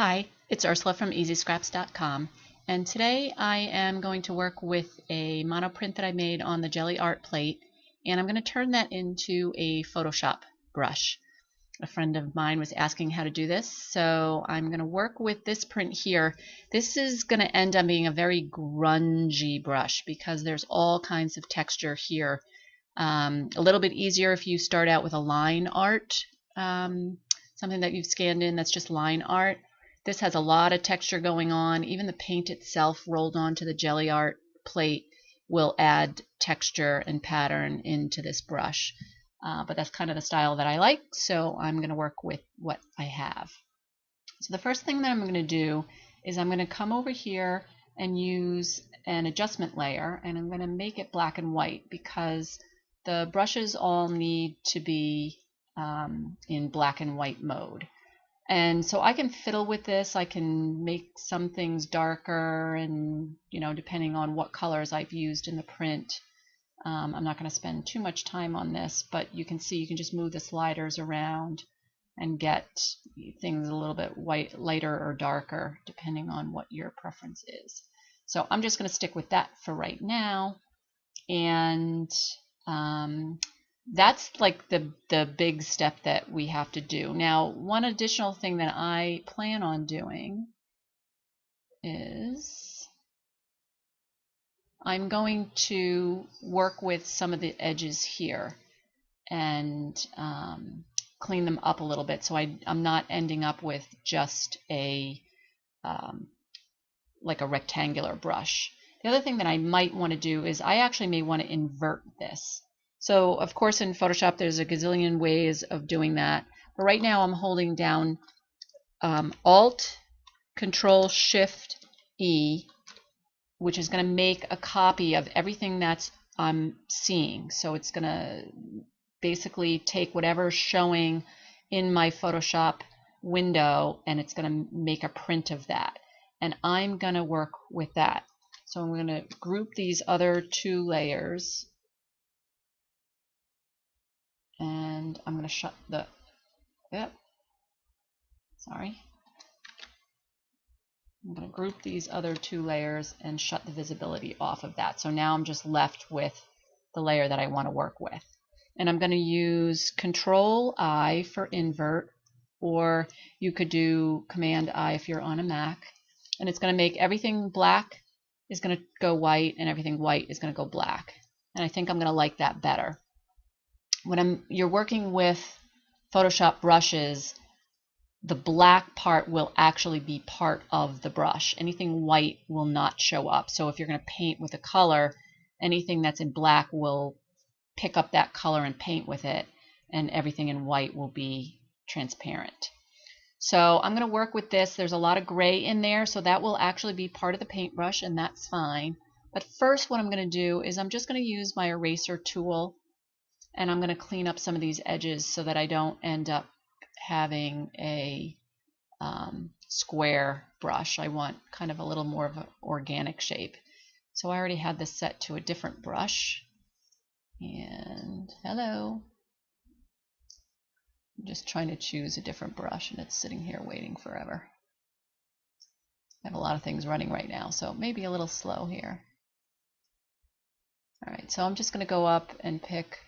Hi, it's Ursula from EasyScraps.com, and today I am going to work with a monoprint that I made on the Gelli Art plate, and I'm going to turn that into a Photoshop brush. A friend of mine was asking how to do this, so I'm going to work with this print here. This is going to end up being a very grungy brush because there's all kinds of texture here. A little bit easier if you start out with a line art, something that you've scanned in that's just line art. This has a lot of texture going on. Even the paint itself rolled onto the Gelli Art plate will add texture and pattern into this brush. But that's kind of the style that I like, so I'm going to work with what I have. So the first thing that I'm going to do is I'm going to come over here and use an adjustment layer, and I'm going to make it black and white because the brushes all need to be in black and white mode. And so I can fiddle with this. I can make some things darker and, depending on what colors I've used in the print. I'm not going to spend too much time on this, but you can see you can just move the sliders around and get things a little bit lighter or darker, depending on what your preference is. So I'm just going to stick with that for right now. And that's like the big step that we have to do. Now, one additional thing that I plan on doing is I'm going to work with some of the edges here and clean them up a little bit, so I'm not ending up with just like a rectangular brush. The other thing that I might want to do is I actually may want to invert this. So of course in Photoshop there's a gazillion ways of doing that, but right now I'm holding down Alt, Control, Shift, E, which is going to make a copy of everything that's I'm seeing. So it's going to basically take whatever's showing in my Photoshop window and it's going to make a print of that. And I'm going to work with that. So I'm going to group these other two layers, and I'm going to shut the, sorry. I'm going to group these other two layers and shut the visibility off of that. So now I'm just left with the layer that I want to work with. And I'm going to use Control I for invert, or you could do Command I if you're on a Mac. And it's going to make everything black is going to go white and everything white is going to go black. And I think I'm going to like that better. When you're working with Photoshop brushes, the black part will actually be part of the brush. Anything white will not show up. So if you're going to paint with a color, anything that's in black will pick up that color and paint with it, and everything in white will be transparent. So I'm going to work with this. There's a lot of gray in there, so that will actually be part of the paintbrush, and that's fine. But first what I'm going to do is I'm just going to use my eraser tool, and I'm going to clean up some of these edges so that I don't end up having a square brush. I want kind of a little more of an organic shape. So I already had this set to a different brush. And hello. I'm just trying to choose a different brush and it's sitting here waiting forever. I have a lot of things running right now, so maybe a little slow here. Alright, so I'm just going to go up and pick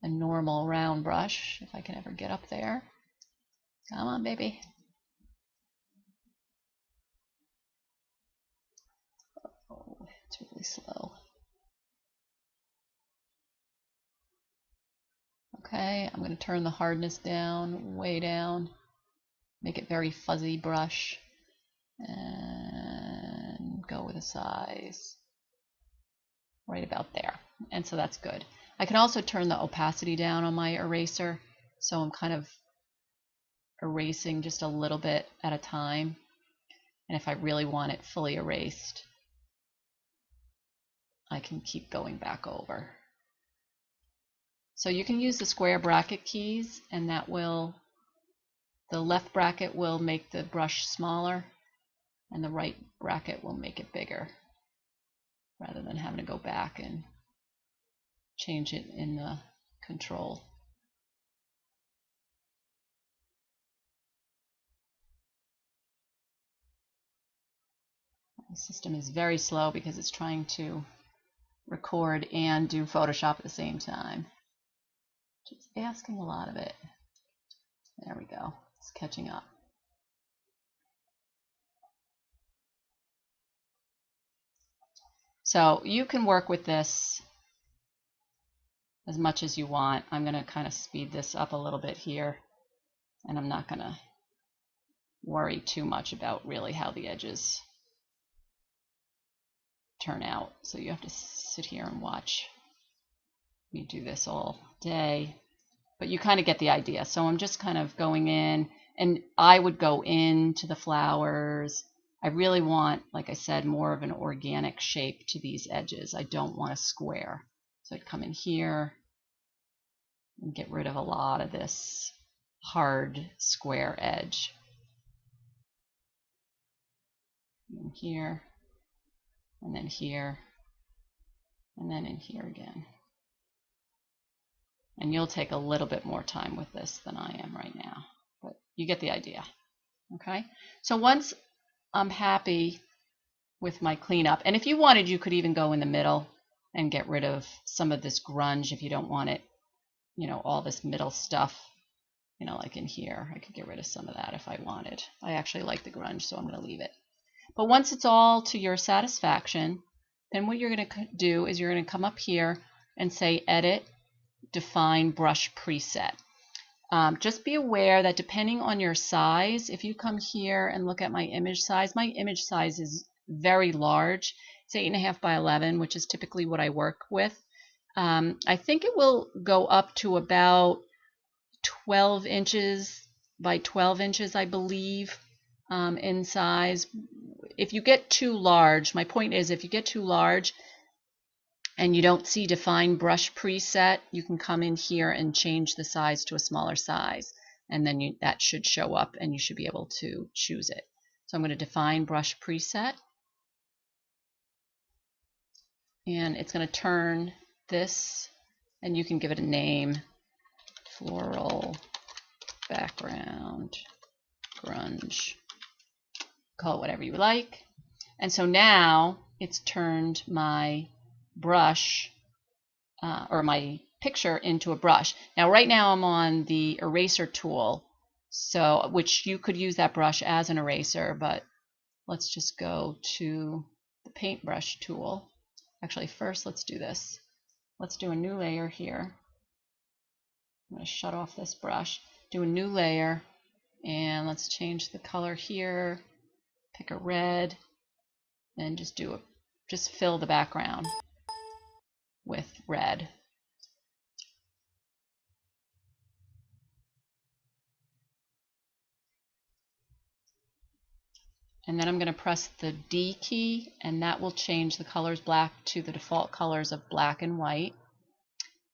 a normal round brush, if I can ever get up there. Come on, baby. Oh, it's really slow. Okay, I'm going to turn the hardness down, way down, make it very fuzzy brush, and go with a size right about there. And so that's good. I can also turn the opacity down on my eraser, so I'm kind of erasing just a little bit at a time. And if I really want it fully erased, I can keep going back over. So you can use the square bracket keys, and that will, the left bracket will make the brush smaller, and the right bracket will make it bigger, rather than having to go back and change it in the control. The system is very slow because it's trying to record and do Photoshop at the same time. It's asking a lot of it. There we go. It's catching up. So you can work with this as much as you want. I'm going to kind of speed this up a little bit here, and I'm not going to worry too much about really how the edges turn out. So you have to sit here and watch me do this all day, but you kind of get the idea. So I'm just kind of going in, and I would go into the flowers. I really want, like I said, more of an organic shape to these edges. I don't want a square. So I'd come in here and get rid of a lot of this hard square edge. In here, and then here, and then in here again. And you'll take a little bit more time with this than I am right now, but you get the idea. Okay, so once I'm happy with my cleanup, and if you wanted, you could even go in the middle and get rid of some of this grunge if you don't want it, you know, all this middle stuff, you know, like in here. I could get rid of some of that if I wanted. I actually like the grunge, so I'm going to leave it. But once it's all to your satisfaction, then what you're going to do is you're going to come up here and say Edit, Define Brush Preset. Just be aware that depending on your size, if you come here and look at my image size is very large. It's 8.5 by 11, which is typically what I work with. I think it will go up to about 12 inches by 12 inches, I believe, in size. If you get too large, my point is, if you get too large and you don't see Define Brush Preset, you can come in here and change the size to a smaller size, and then that should show up and you should be able to choose it. So I'm going to Define Brush Preset, and it's going to turn this, and you can give it a name, Floral Background Grunge. Call it whatever you like. And so now it's turned my brush or my picture into a brush. Now right now I'm on the eraser tool, so which you could use that brush as an eraser, but let's just go to the paintbrush tool. Actually, first let's do this. Let's do a new layer here. I'm going to shut off this brush, do a new layer, and let's change the color here. Pick a red, and just fill the background with red. And then I'm going to press the D key, and that will change the colors black to the default colors of black and white.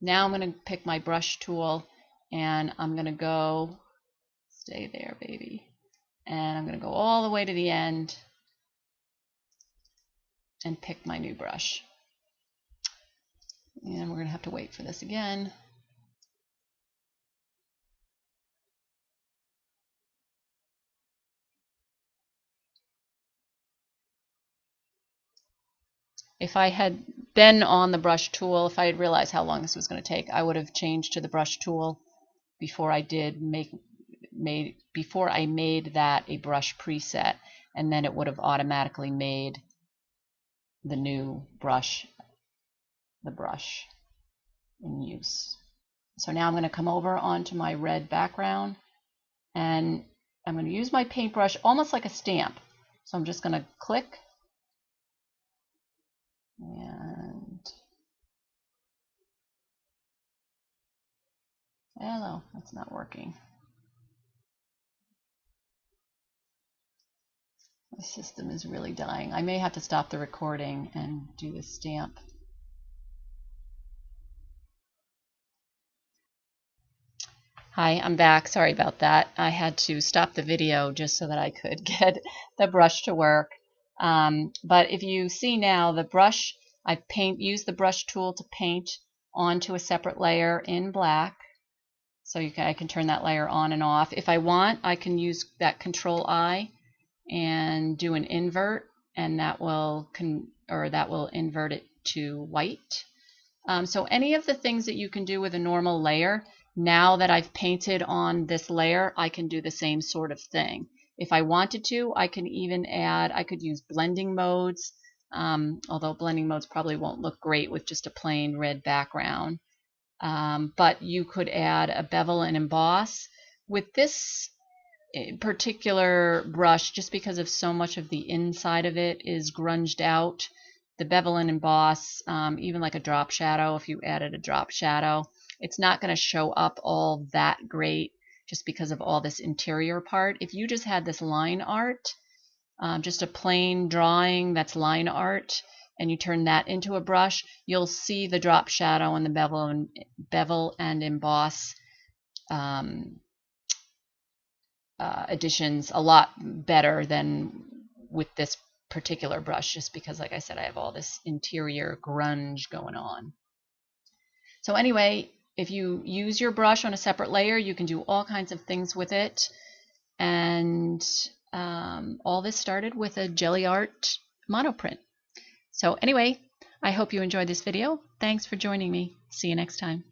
Now I'm going to pick my brush tool, and I'm going to go, stay there, baby. And I'm going to go all the way to the end and pick my new brush. And we're going to have to wait for this again. If I had been on the brush tool, if I had realized how long this was going to take, I would have changed to the brush tool before I made that a brush preset, and then it would have automatically made the new brush the brush in use. So now I'm going to come over onto my red background, and I'm going to use my paintbrush almost like a stamp. So I'm just going to click, and hello, that's not working. My system is really dying. I may have to stop the recording and do the stamp. Hi, I'm back. Sorry about that. I had to stop the video just so that I could get the brush to work. But if you see now, the brush, I use the brush tool to paint onto a separate layer in black. So I can turn that layer on and off. If I want, I can use that Control I and do an invert, and that will invert it to white. So any of the things that you can do with a normal layer, now that I've painted on this layer, I can do the same sort of thing. If I wanted to, I could use blending modes, although blending modes probably won't look great with just a plain red background. But you could add a bevel and emboss. With this particular brush, just because of so much of the inside of it is grunged out, the bevel and emboss, even like a drop shadow, if you added a drop shadow, it's not going to show up all that great just because of all this interior part. If you just had this line art, just a plain drawing that's line art, and you turn that into a brush, you'll see the drop shadow and the bevel and emboss additions a lot better than with this particular brush, just because, like I said, I have all this interior grunge going on. So anyway, if you use your brush on a separate layer, you can do all kinds of things with it. And all this started with a Gelli Art monoprint. So anyway, I hope you enjoyed this video. Thanks for joining me. See you next time.